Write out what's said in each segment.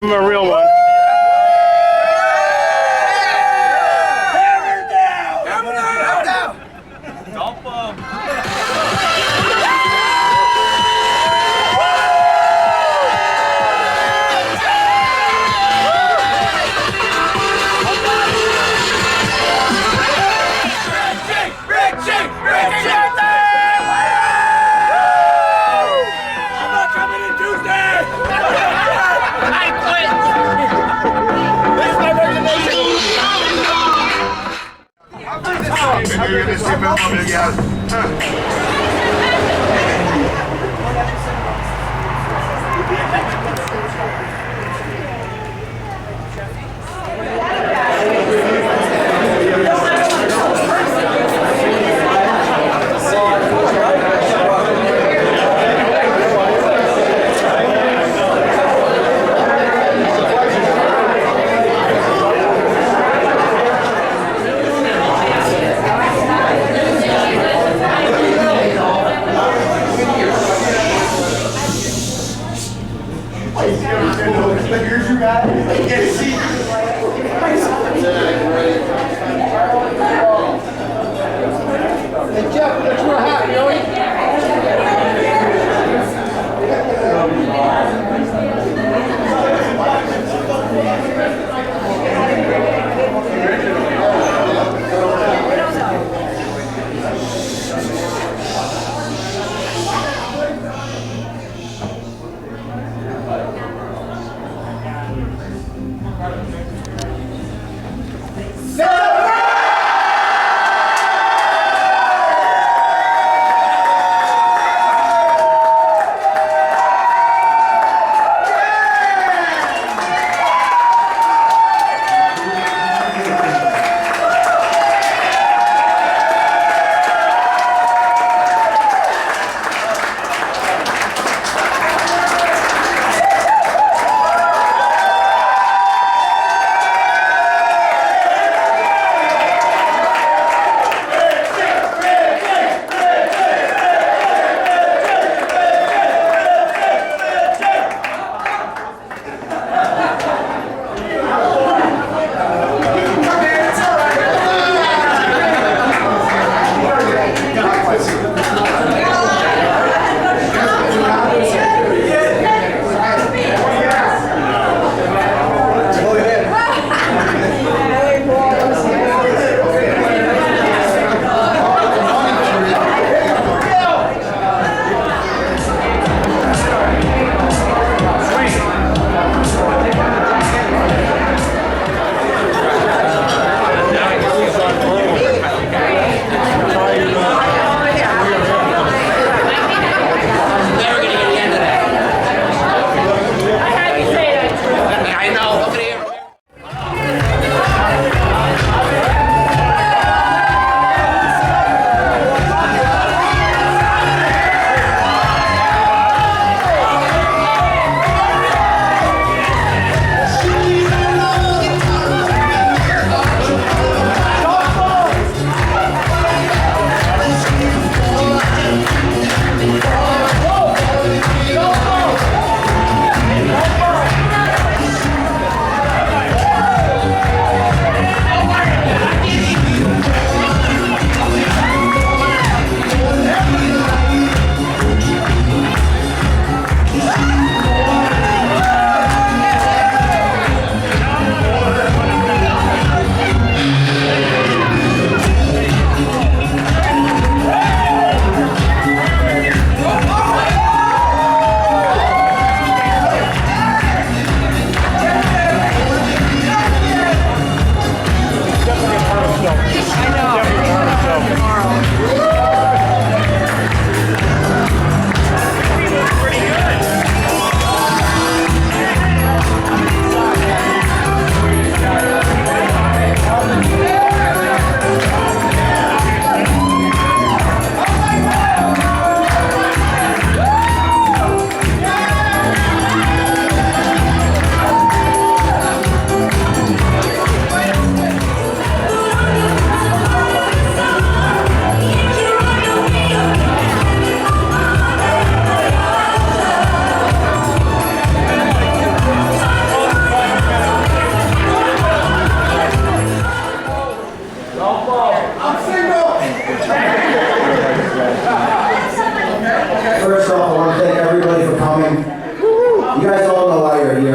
I'm a real one.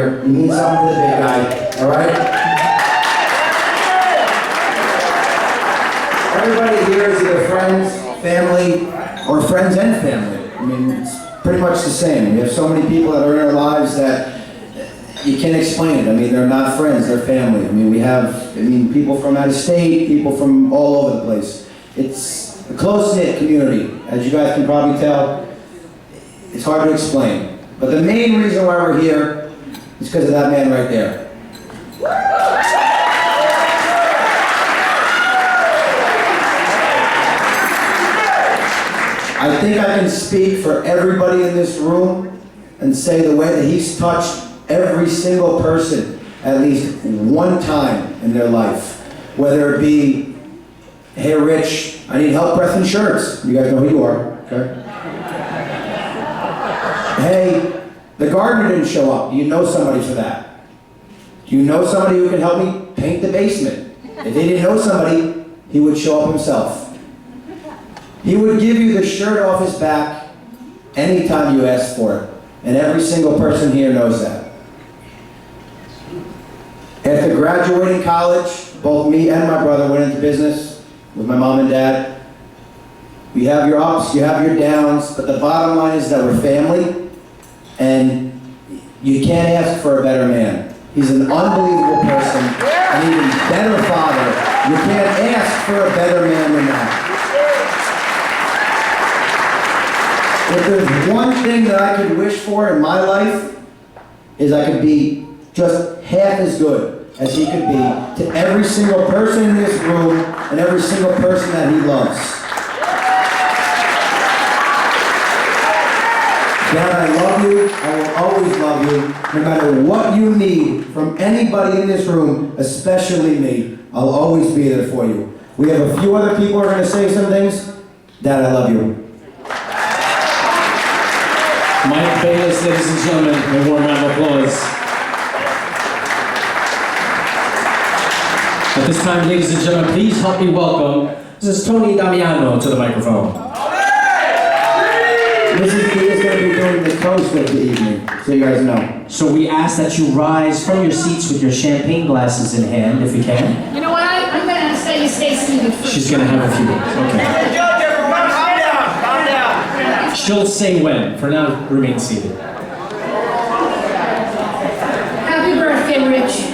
here. He means something to the big guy, all right? Everybody here is either friends, family, or friends and family. I mean, it's pretty much the same. We have so many people that are in our lives that you can't explain it. I mean, they're not friends, they're family. I mean, we have, people from out of state, people from all over the place. It's a close-knit community. As you guys can probably tell, it's hard to explain. But the main reason why we're here is because of that man right there. I think I can speak for everybody in this room and say the way that he's touched every single person at least one time in their life. Whether it be, hey Rich, I need help breath insurance. You guys know who you are, okay? Hey, the gardener didn't show up. Do you know somebody for that? Do you know somebody who can help me paint the basement? If he didn't know somebody, he would show up himself. He would give you the shirt off his back anytime you asked for it. And every single person here knows that. After graduating college, both me and my brother went into business with my mom and dad. You have your ups, you have your downs, but the bottom line is that we're family, and you can't ask for a better man. He's an unbelievable person, an even better father. You can't ask for a better man than that. If there's one thing that I could wish for in my life, is I could be just half as good as he could be to every single person in this room and every single person that he loves. Dad, I love you. I will always love you. No matter what you need from anybody in this room, especially me, I'll always be there for you. We have a few other people who are going to say some things. Dad, I love you. Mike Bayless, ladies and gentlemen, a warm round of applause. At this time, ladies and gentlemen, please help me welcome Mrs. Tony Damiano to the microphone. Mrs. D is going to be doing the toast of the evening, so you guys know. So we ask that you rise from your seats with your champagne glasses in hand, if you can. You know what? I'm going to say you stay seated first. She's going to have a few minutes. Okay. She'll say when. For now, remain seated. Happy birthday, Rich.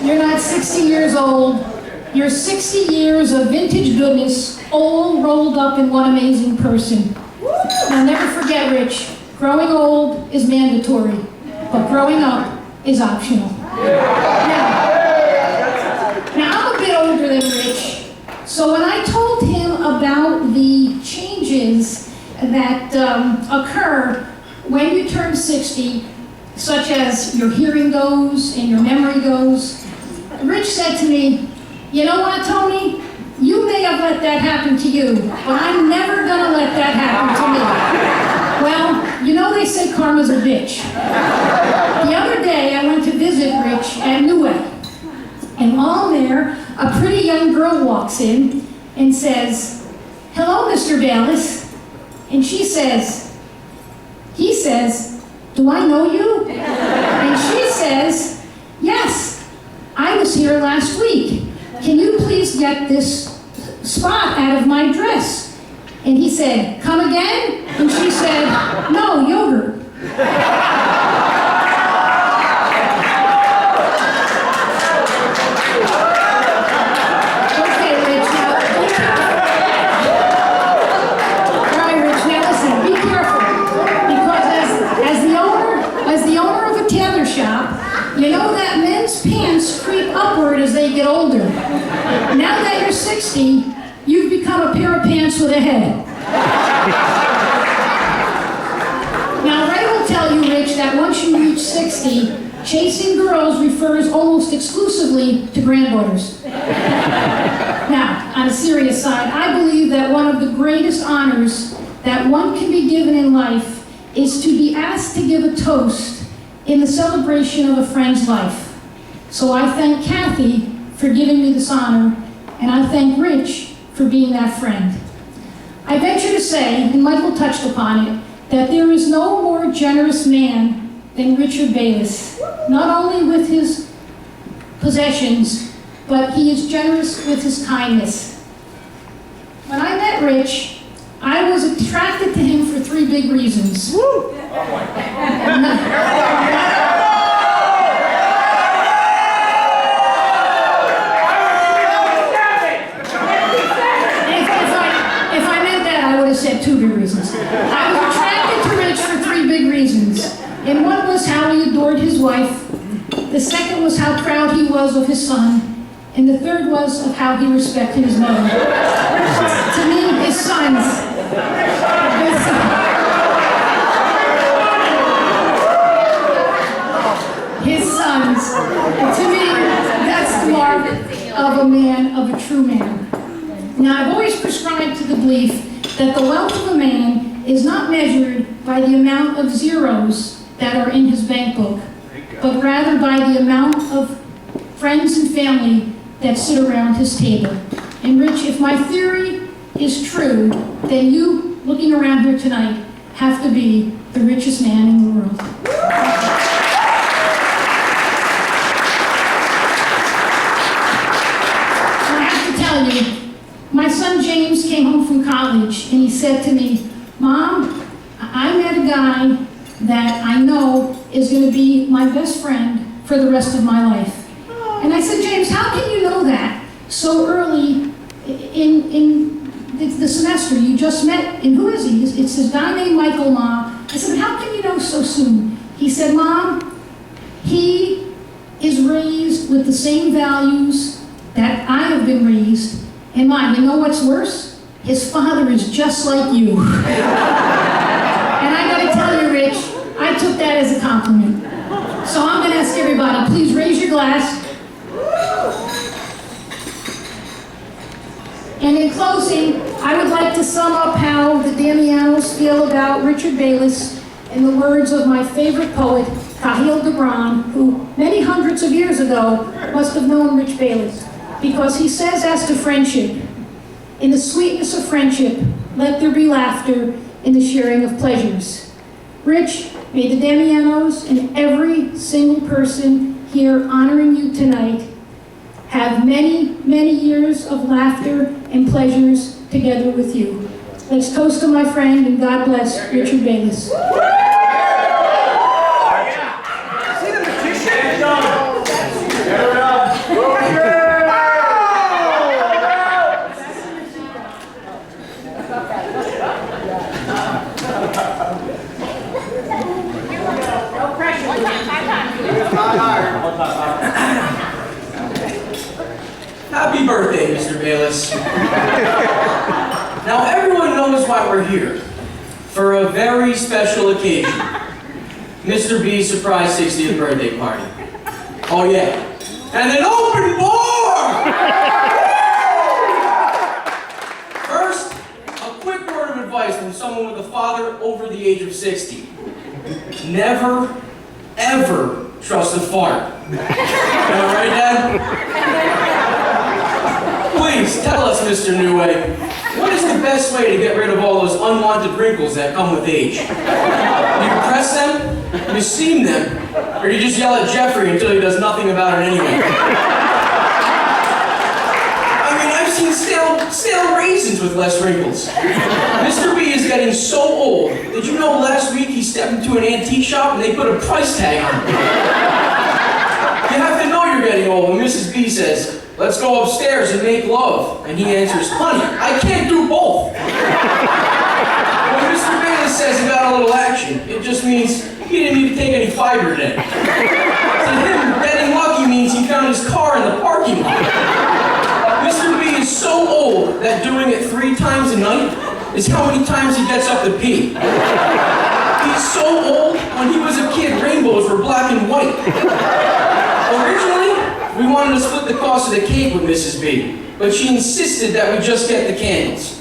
You're not 60 years old. You're 60 years of vintage goodness, all rolled up in one amazing person. Now, never forget, Rich, growing old is mandatory, but growing up is optional. Now I'm a bit older than Rich, so when I told him about the changes that occur when you turn 60, such as your hearing goes and your memory goes, Rich said to me, you know what, Tony? You may have let that happen to you, but I'm never gonna let that happen to me. Well, you know they say karma's a bitch. The other day I went to visit Rich at Neway, and while I'm there, a pretty young girl walks in and says, hello, Mr. Bayless. And he says, do I know you? And she says, yes, I was here last week. Can you please get this spot out of my dress? And he said, come again? And she said, no, yogurt. You know that men's pants creep upward as they get older. Now that you're 60, you've become a pair of pants with a head. Now Ray will tell you, Rich, that once you reach 60, chasing girls refers almost exclusively to granddaughters. Now, on a serious side, I believe that one of the greatest honors that one can be given in life is to be asked to give a toast in the celebration of a friend's life. So I thank Kathy for giving me this honor, and I thank Rich for being that friend. I venture to say, and Michael touched upon it, that there is no more generous man than Richard Bayless, not only with his possessions, but he is generous with his kindness. When I met Rich, I was attracted to him for 3 big reasons. If I meant that, I would have said 2 big reasons. I was attracted to Rich for 3 big reasons. And one was how he adored his wife. The second was how proud he was of his son. And the third was of how he respected his mother. To me, his sons. To me, that's the mark of a man, of a true man. Now, I've always prescribed to the belief that the wealth of a man is not measured by the amount of zeros that are in his bank book, but rather by the amount of friends and family that sit around his table. And Rich, if my theory is true, then you, looking around here tonight, have to be the richest man in the world. My son James came home from college and he said to me, "Mom, I met a guy that I know is going to be my best friend for the rest of my life." And I said, "James, how can you know that so early in the semester? You just met, and who is he?" It's this guy named Michael Ma. I said, "How can you know so soon?" He said, "Mom, he is raised with the same values that I have been raised. And Mom, you know what's worse? His father is just like you." And I gotta tell you, Rich, I took that as a compliment. So I'm gonna ask everybody, please raise your glass. And in closing, I would like to sum up how the Damianos feel about Richard Bayless in the words of my favorite poet, Khalil Gibran, who many hundreds of years ago must have known Rich Bayless. Because he says as to friendship, "In the sweetness of friendship, let there be laughter in the sharing of pleasures." Rich, may the Damianos and every single person here honoring you tonight have many, many years of laughter and pleasures together with you. Let's toast to my friend, and God bless Richard Bayless. Happy birthday, Mr. Bayless. Now everyone knows why we're here. For a very special occasion. Mr. B's surprise 60th birthday party. Oh yeah. And an open bar! First, a quick word of advice from someone with a father over the age of 60. Never, ever trust a fart. Am I right, Dad? Please, tell us, Mr. Neway, what is the best way to get rid of all those unwanted wrinkles that come with age? Do you press them, you seam them, or do you just yell at Jeffrey until he does nothing about it anyway? I mean, I've seen stale raisins with less wrinkles. Mr. B is getting so old. Did you know last week he stepped into an antique shop and they put a price tag on it? You have to know you're getting old when Mrs. B says, "Let's go upstairs and make love." And he answers, "Honey, I can't do both." When Mr. Bayless says he got a little action, it just means he didn't need to take any fiber today. To him, getting lucky means he found his car in the parking lot. Mr. B is so old that doing it 3 times a night is how many times he gets up to pee. He's so old, when he was a kid, rainbows were black and white. Originally, we wanted to split the cost of the cake with Mrs. B, but she insisted that we just get the candles.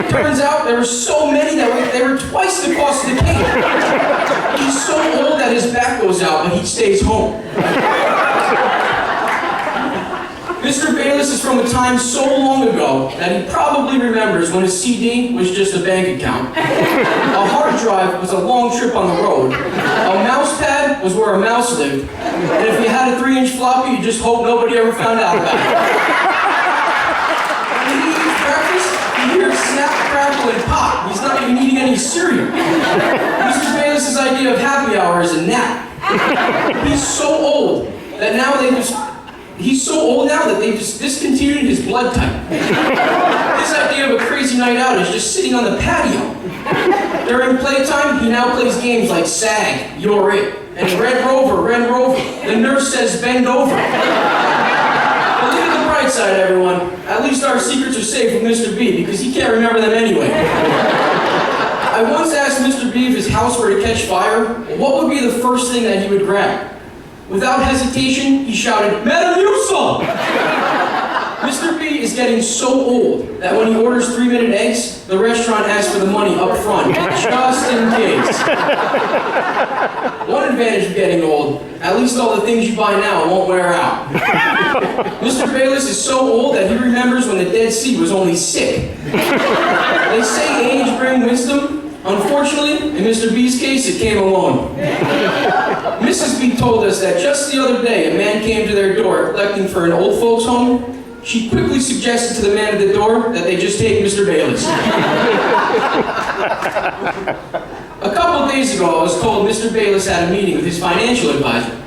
Turns out there were so many that they were twice the cost of the cake. He's so old that his back goes out, but he stays home. Mr. Bailey Bayless is from a time so long ago that he probably remembers when his CD was just a bank account. A hard drive was a long trip on the road. A mouse pad was where a mouse lived. And if you had a 3-inch floppy, you just hope nobody ever found out about it. When he eats breakfast, you hear snap, crackle, and pop. He's not even eating any cereal. Mr. Bayless's idea of happy hour is a nap. He's so old that now they've just discontinued his blood type. His idea of a crazy night out is just sitting on the patio. During playtime, he now plays games like SAG, You're It, and Red Rover, the nurse says bend over. But look at the bright side, everyone. At least our secrets are safe with Mr. B, because he can't remember them anyway. I once asked Mr. B if his house were to catch fire, what would be the first thing that he would grab? Without hesitation, he shouted, Metamucil! Mr. B is getting so old that when he orders 3-minute eggs, the restaurant asks for the money up front, just in case. One advantage of getting old, at least all the things you buy now won't wear out. Mr. Bayless is so old that he remembers when the Dead Sea was only sick. They say age brings wisdom. Unfortunately, in Mr. B's case, it came alone. Mrs. B told us that just the other day, a man came to their door collecting for an old folks' home. She quickly suggested to the man at the door that they just take Mr. Bayless. A couple days ago, I was told Mr. Bayless had a meeting with his financial advisor.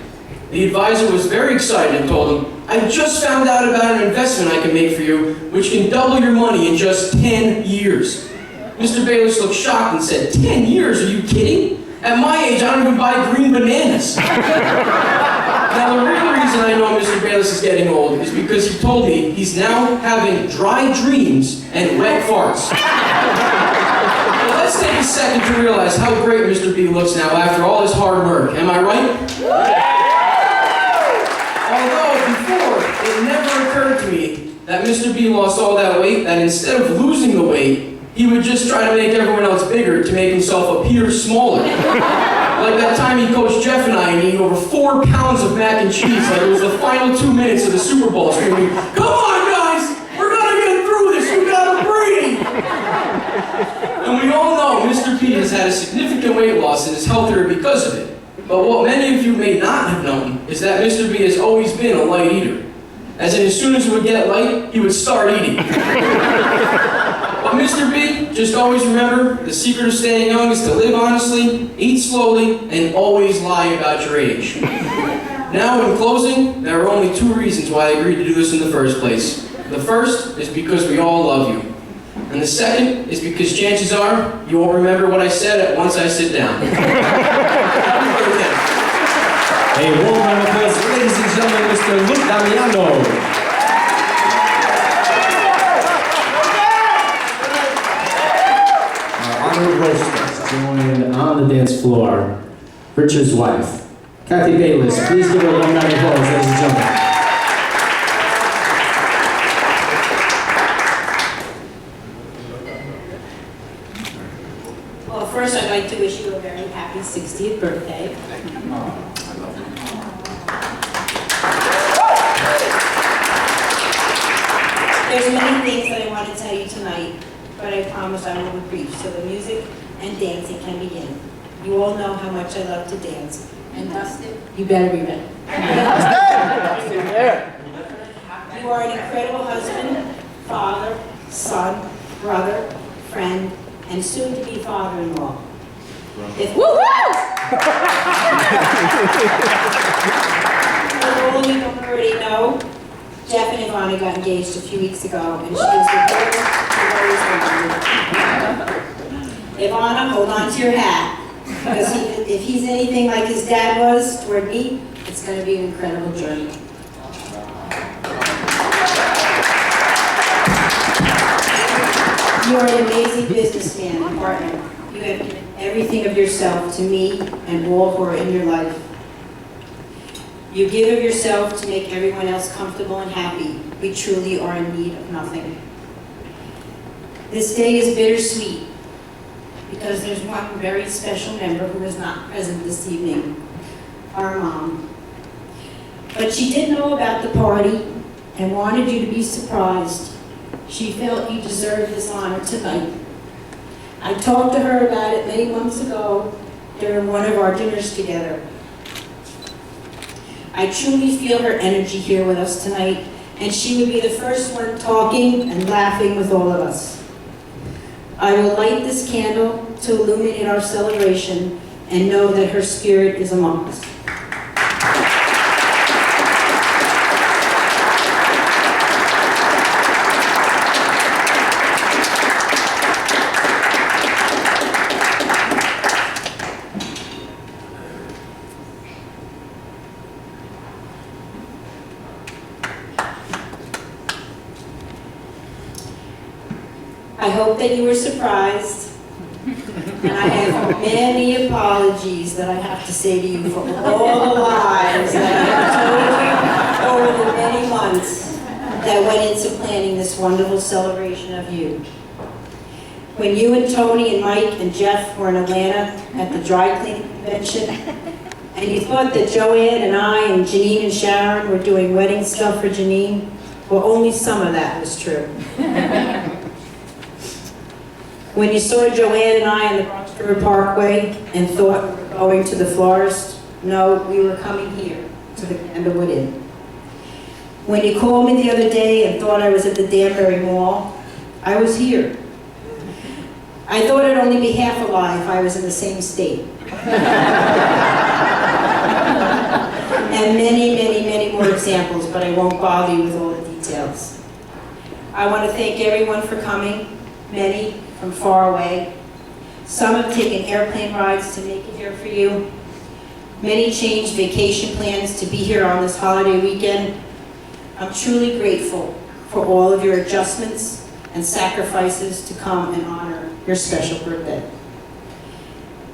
The advisor was very excited and told him, I just found out about an investment I can make for you, which can double your money in just 10 years. Mr. Bayless looked shocked and said, 10 years? Are you kidding? At my age, I don't even buy green bananas. Now, the real reason I know Mr. Bayless is getting old is because he told me he's now having dry dreams and wet farts. Now, let's take a second to realize how great Mr. B looks now after all his hard work. Am I right? Although, before, it never occurred to me that Mr. B lost all that weight, that instead of losing the weight, he would just try to make everyone else bigger to make himself appear smaller. Like that time he coached Jeff and I and ate over 4 pounds of mac and cheese like it was the final 2 minutes of the Super Bowl, screaming, come on guys, we're gonna get through this, we gotta breathe! And we all know Mr. P has had a significant weight loss and is healthier because of it. But what many of you may not have known is that Mr. B has always been a light eater. As in, as soon as he would get light, he would start eating. But Mr. B, just always remember, the secret of staying young is to live honestly, eat slowly, and always lie about your age. Now, in closing, there are only 2 reasons why I agreed to do this in the first place. The first is because we all love you. And the second is because chances are, you won't remember what I said once I sit down. A warm round of applause, ladies and gentlemen, Mr. Luke Damiano. Honored hostess joined on the dance floor, Richard's wife, Kathy Bayless. Please give her a warm round of applause, ladies and gentlemen. Well, first I'd like to wish you a very happy 60th birthday. There's many things that I want to tell you tonight, but I promise I will be brief, so the music and dancing can begin. You all know how much I love to dance. And Dustin, you better be ready. You are an incredible husband, father, son, brother, friend, and soon-to-be father-in-law. If all you don't already know, Jeff and Ivana got engaged a few weeks ago, and she is the girl you've always wanted. Ivana, hold on to your hat, because if he's anything like his dad was toward me, it's going to be an incredible journey. You are an amazing businessman and partner. You have given everything of yourself to me and all who are in your life. You give of yourself to make everyone else comfortable and happy. We truly are in need of nothing. This day is bittersweet because there's one very special member who is not present this evening, our mom. But she did know about the party and wanted you to be surprised. She felt you deserved this honor tonight. I talked to her about it many months ago during one of our dinners together. I truly feel her energy here with us tonight, and she would be the first one talking and laughing with all of us. I will light this candle to illuminate our celebration and know that her spirit is among us. I hope that you were surprised, and I have many apologies that I have to say to you for all the lies that I have told you over the many months that went into planning this wonderful celebration of you. When you and Tony and Mike and Jeff were in Atlanta at the dry cleaning convention, and you thought that Joanne and I and Janine and Sharon were doing wedding stuff for Janine, well, only some of that was true. When you saw Joanne and I on the Bronx River Parkway and thought we were going to the florist, no, we were coming here to the Candlewood Inn. When you called me the other day and thought I was at the Danbury Mall, I was here. I thought I'd only be half a lie if I was in the same state. And many, many, many more examples, but I won't bother you with all the details. I want to thank everyone for coming, many from far away. Some have taken airplane rides to make it here for you. Many changed vacation plans to be here on this holiday weekend. I'm truly grateful for all of your adjustments and sacrifices to come and honor your special birthday.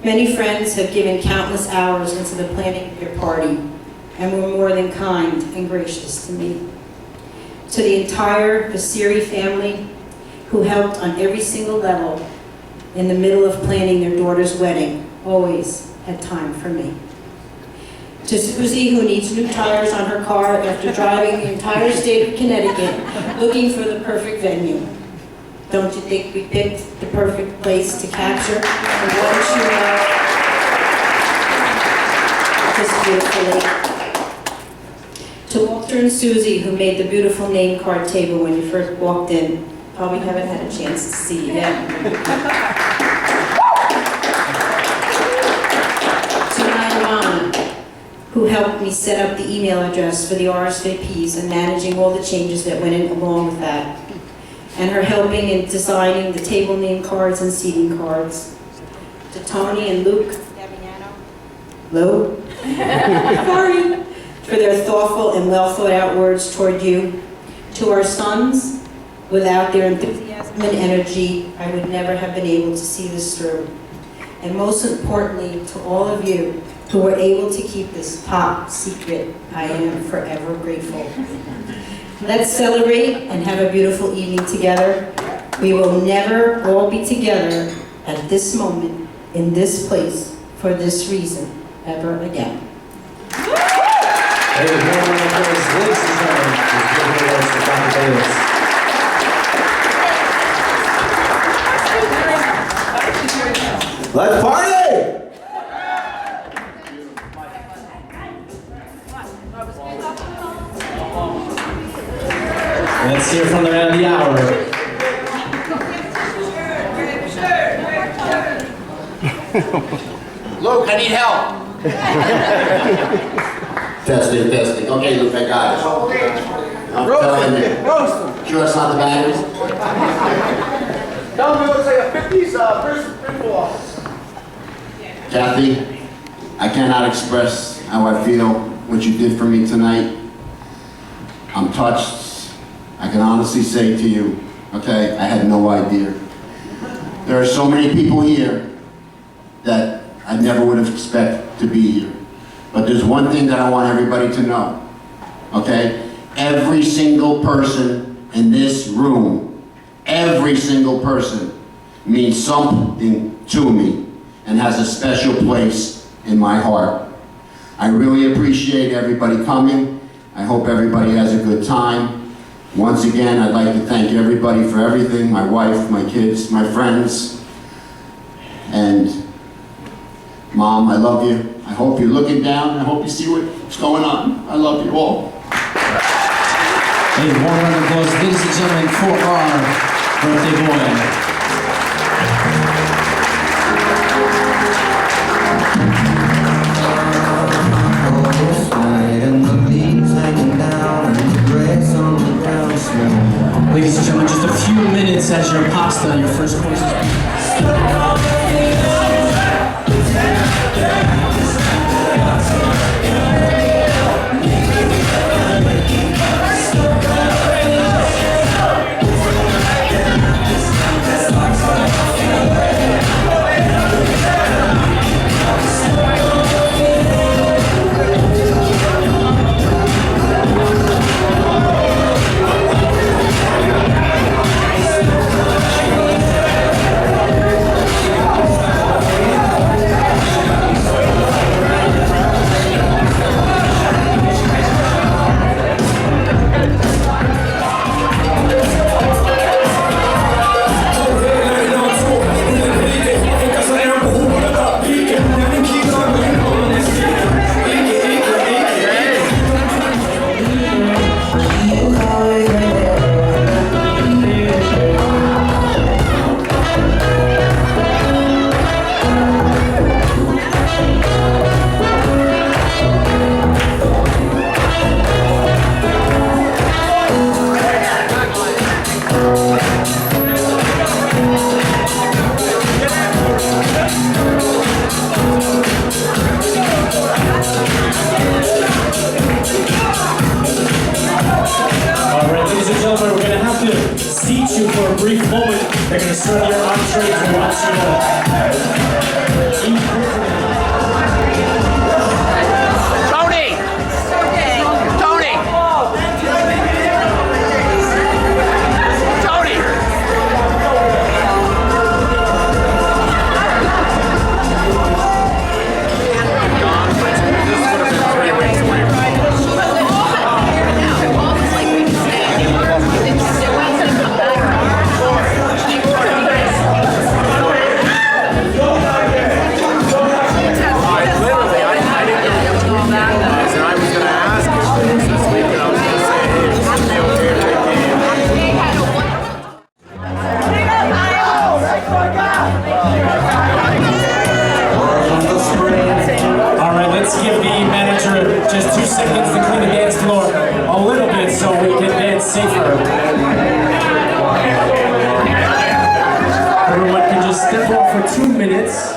Many friends have given countless hours into the planning of your party and were more than kind and gracious to me. To the entire Vasiri family, who helped on every single level in the middle of planning their daughter's wedding, always had time for me. To Susie, who needs new tires on her car after driving the entire state of Connecticut looking for the perfect venue. Don't you think we picked the perfect place to capture the one true love this beautiful lake? To Walter and Susie, who made the beautiful name card table when you first walked in. Probably haven't had a chance to see it yet. To my mom, who helped me set up the email address for the RSVPs and managing all the changes that went in along with that. And her helping in designing the table name cards and seating cards. To Tony and Luke, Lou, sorry, for their thoughtful and well thought out words toward you. To our sons, without their enthusiasm and energy, I would never have been able to see this through. And most importantly, to all of you who were able to keep this top secret, I am forever grateful. Let's celebrate and have a beautiful evening together. We will never all be together at this moment, in this place, for this reason, ever again. Hey, one round of applause, ladies and gentlemen, for giving awards to Kathy Bayless. Let's party! Let's hear from the man of the hour. Luke, I need help. Testing, testing. Okay, Luke, I got it. I'm telling you. Sure it's not the batteries? Tell me it looks like a 50s principal office. Kathy, I cannot express how I feel, what you did for me tonight. I'm touched. I can honestly say to you, okay, I had no idea. There are so many people here that I never would have expected to be here. But there's one thing that I want everybody to know, okay? Every single person in this room, every single person means something to me and has a special place in my heart. I really appreciate everybody coming. I hope everybody has a good time. Once again, I'd like to thank everybody for everything, my wife, my kids, my friends, and Mom, I love you. I hope you're looking down. I hope you see what's going on. I love you all. A warm round of applause, ladies and gentlemen, for our birthday boy. Ladies and gentlemen, just a few minutes as your pasta, your first course is... For a brief moment, they're going to serve your entree to watch you eat. Tony! Tony! Tony! Just 2 seconds to clean the dance floor a little bit so we can dance safer. Everyone can just step off for 2 minutes.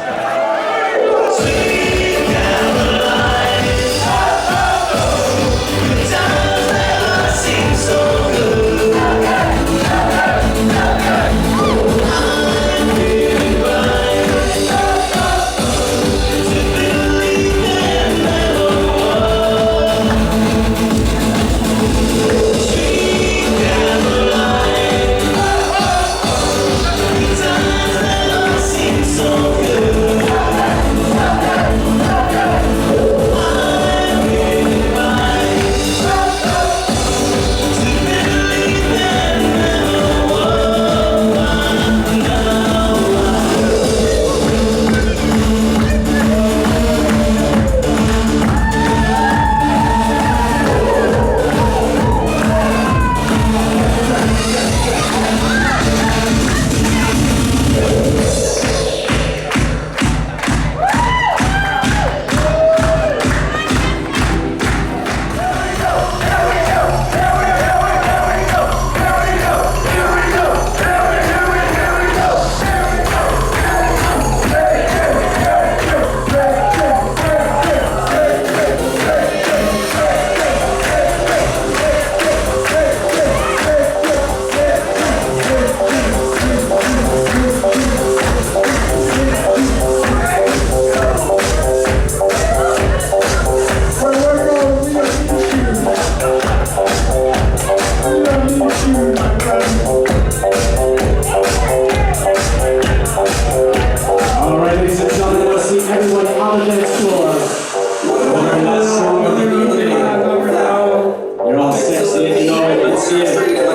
You're all sexy and you know it, let's see it.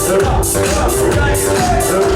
Hey!